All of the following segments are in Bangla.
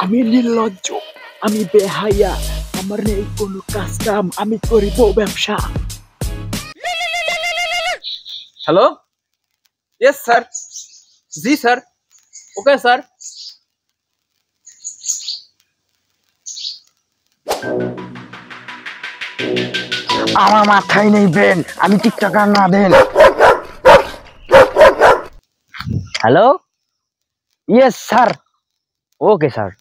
আমি নির্লজ্জ, আমি বেহায়া, আমার নেই কোনো কাজ কাম, আমি করিব ব্যবসা। হ্যালো, ইয়েস স্যার, জি স্যার, ওকে স্যার। আমার মাথায় নেই ব্রেন, আমি টিকটকার না দেন। Hello, yes sir, okay sir.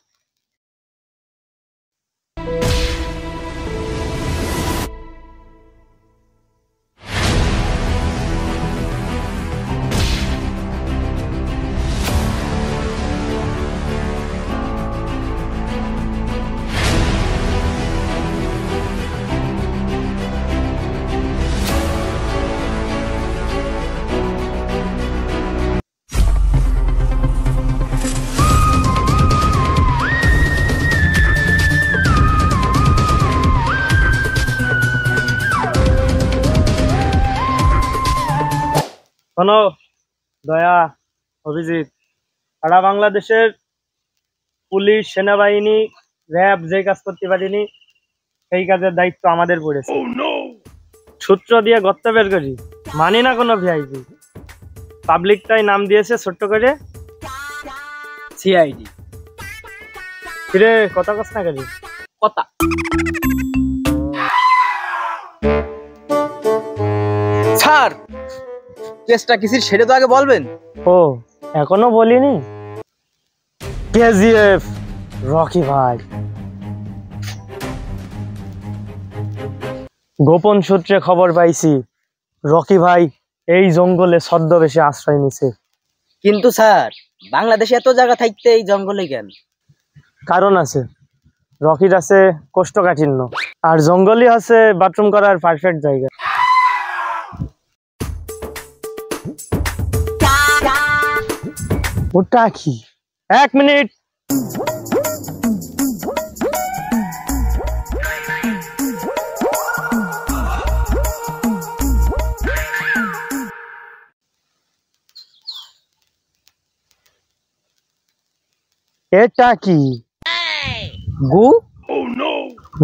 শোনো দয়া, অভিজিৎ, সারা বাংলাদেশের পুলিশ, সেনাবাহিনী, র্যাব যে কাজ করতে পারিনি সেই কাজের দায়িত্ব আমাদের পড়েছে। সূত্র দিয়ে গর্ত বের করি, মানি না কোনো ভিআইপি। পাবলিকটাই নাম দিয়েছে ছোট্ট করে সিআইডি। ফিরে কথা কস না করি কথা স্যার, কেসটা কিসির সেটা তো আগে বলবেন। ও এখনো বলিনি। কেজিএফ, রকি ভাই। গোপন সূত্রে খবর পাইছি রকি ভাই এই জঙ্গলে ছদ্মবেশে আশ্রয় নিছে। কিন্তু স্যার, বাংলাদেশে এত জায়গা থাকতে এই জঙ্গলে কেন? কারণ আছে, রকির আছে কোষ্ঠকাঠিন্য, আর জঙ্গলই আছে বাথরুম করার পারফেক্ট জায়গা। ওটা কি? এক মিনিট। এটা কি? গু?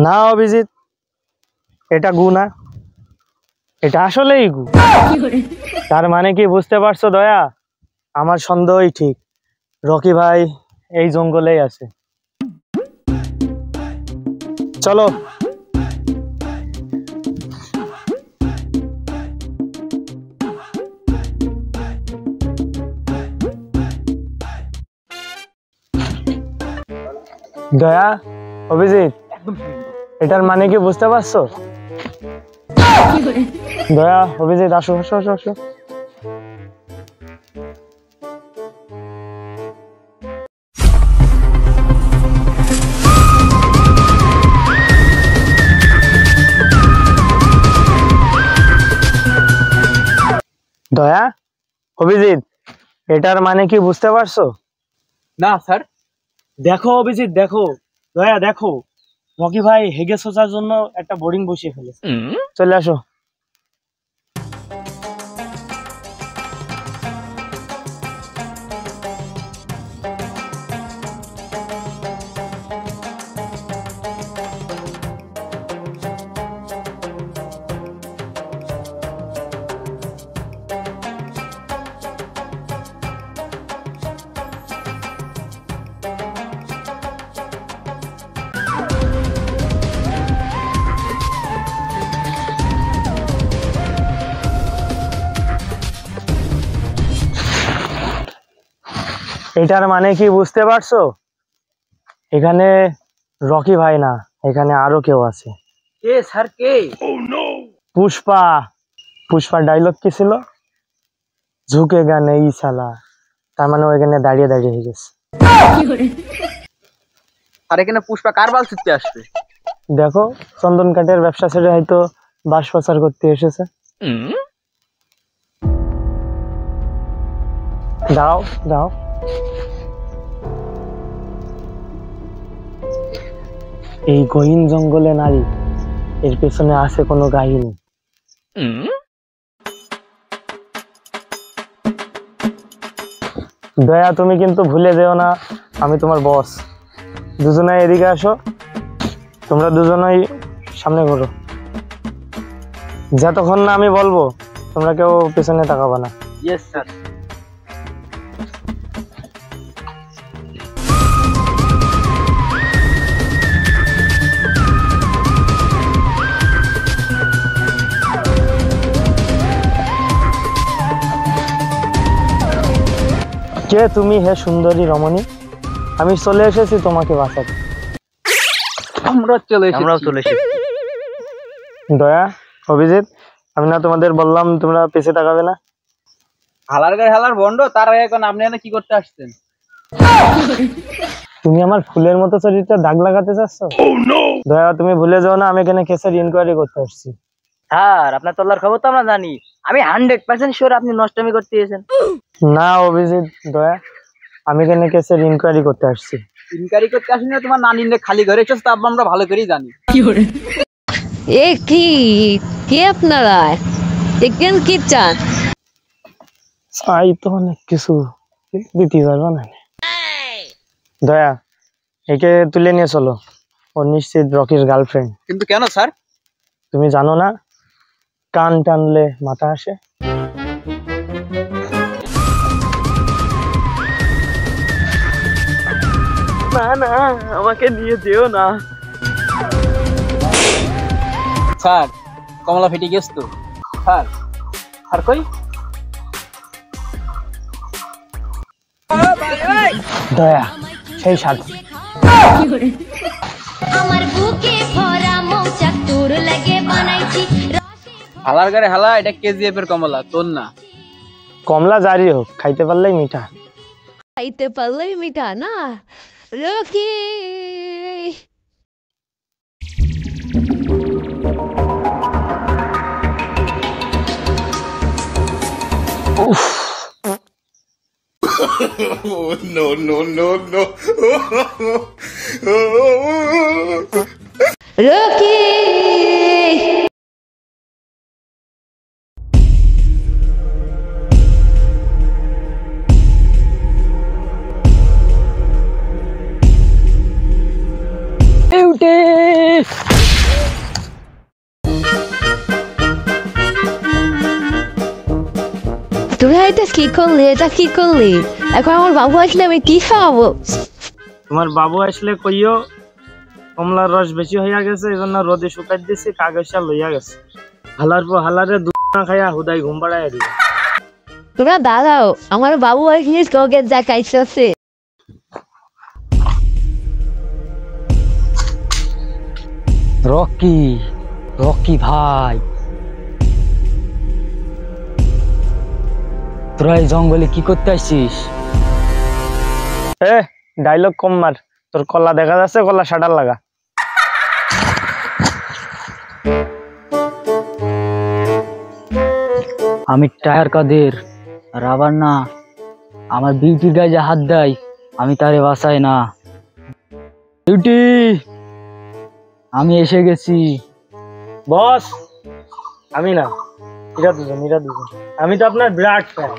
না অভিজিৎ, এটা গু না, এটা আসলেই গু। তার মানে কি বুঝতে পারছো দয়া? আমার সন্দেহই ঠিক, রকি ভাই এই জঙ্গলেই আছে। চলো। দয়া, অভিজিৎ, এটার মানে কি বুঝতে পারছো? দয়া, অভিজিৎ, আসো আসো আসো আসো। দয়া, অভিজিৎ, এটার মানে কি বুঝতে পারছো? না স্যার। দেখো অভিজিৎ, দেখো, দয়া দেখো, রকি ভাই হেগে সোচার জন্য একটা বোর্ডিং বসিয়ে ফেলেছে। চলে আসো। এটার মানে কি বুঝতে পারছো? এখানে রকি ভাই না, এখানে আরো কেউ আছে। কে স্যার, কে? পুষ্পা। পুষ্পার ডায়লগ কি ছিল? ঝুঁকে গানে ই সালা। তার মানে ওইখানে দাঁড়িয়ে দাঁড়িয়ে হয়ে গেছে। আর এখানে পুষ্পা কার বাল ছুটতে আসবে? দেখো, চন্দন কাঠের ব্যবসা ছেড়ে হয়তো বাস প্রচার করতে এসেছে। দাও দাও। এই গহীন জঙ্গলে নারী, এর পেছনে আছে কোনো কাহিনী। দয়া, তুমি কিন্তু ভুলে যেও না আমি তোমার বস। দুজনাই এদিকে আসো, তোমরা দুজনাই সামনে ঘোরো। যতক্ষণ না আমি বলবো তোমরা কেউ পেছনে তাকাবা না। Yes sir. কে তুমি হে সুন্দরী রমণী? আমি চলে এসেছি তোমাকে বাঁচাতে। আমরাও চলে এসেছি। দয়া, অভিজিৎ, আমি না তোমাদের বললাম তোমরা পেছে তাকাবে না? হালার গায়ে হালার বন্ড, তার আগে এখন আপনি এখানে কি করতে আসছেন? তুমি আমার ফুলের মতো শরীরটা দাগ লাগাতে চাচ্ছ? দয়া, তুমি ভুলে যাও না আমি এখানে কেসের ইনকোয়ারি করতে আসছি। স্যার, আপনার তোলার খবর তো আমরা জানি। আমি 100% শিওর আপনি নষ্টমি করতে এসেছেন। না অভিজিৎ, দয়া, আমি এখানে কেসের ইনকোয়ারি করতে আসছি। ইনকোয়ারি করতে আসেন না, তোমার নানির খালি ঘরে এসেছে, তা আমরা ভালো করেই জানি। এ কি আপনারা দেখেন কি চান? চাই তো অনেক কিছু, দিতে পারবা না। দয়া, একে তুলে নিয়ে চলো, ও নিশ্চিত রকির গার্লফ্রেন্ড। কিন্তু কেন স্যার? তুমি জানো না কান টানলে মাথা আসে? না না, আমাকে নিয়ে যেও না। স্যার, কমলা ফেটে গেছ তো। স্যার, আর কই? দয়া, সেই সাথে আমার বুকে ভরা মৌচাক তোর লাগে বানাইছি। হালার গায়ে হালা, এটা কেজিএফ এর কমলা, তোর না। কমলা জারি হোক, খাইতে পারলেই মিঠা। খাইতে পারলেই মিঠা না রকি। রকি তোরা এটা কি করলি? এখন আমার বাবু আসলে আমি কি খাওয়াবো? তোমার বাবু আসলে কইও কমলার রস বেশি হইয়া গেছে, এই জন্য রোদে শুকাই দিয়েছি, কাগজটা লইয়া গেছে। হালার পর হালারে দুধ না খাইয়া হুদাই ঘুম পাড়াইয়া দিবে। তোরা দাঁড়াও, আমার বাবু আসলে তোকে যা খাইছে। রকি ভাই, তোরা এই জঙ্গলে কি করতে আসছিস? ডায়লগ কম মার, তোর কলা দেখা যাচ্ছে, কলা শাটার লাগা। আমি টায়ার কাদের, আর আবার না আমার বিউটির গায়ে যে হাত দেয় আমি তারে বাঁচাই না। বিউটি, আমি এসে গেছি। বস, আমি না, এরা দুজন। আমি তো আপনার বিরাট ফ্যান।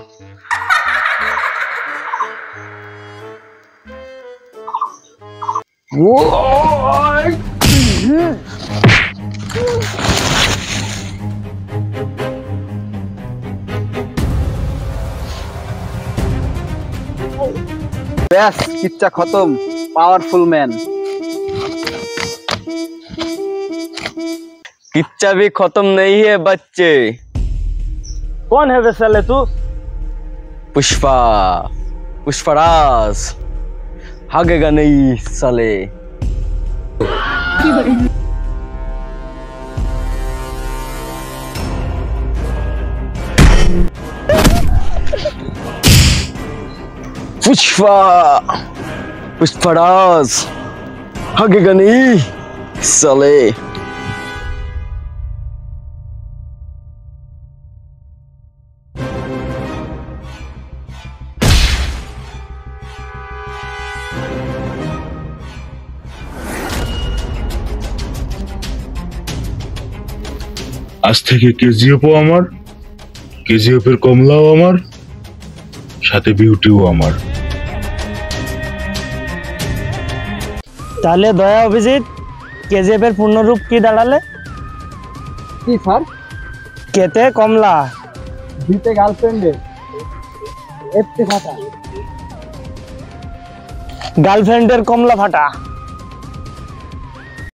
ব্যাস, কিচ্ছা খতম। Powerful man. किच्चा भी खत्म नहीं है बच्चे। कौन है वैसे तू? पुष्पराज भागेगा नहीं साले। पुष्पराज भागेगा नहीं साले। আজ থেকে কেজিএফও আমার, কেজিএফ এর কমলাও আমার, সাথে বিউটিও আমার। তাহলে দয়া অভিজিৎ কেজিএফ এর পূর্ণরূপ কি দাঁড়ালে? কি স্যার? কেতে কমলা, দিতে গার্লফ্রেন্ডের, এফতে ফাটা। গার্লফ্রেন্ডের কমলা ফাটা।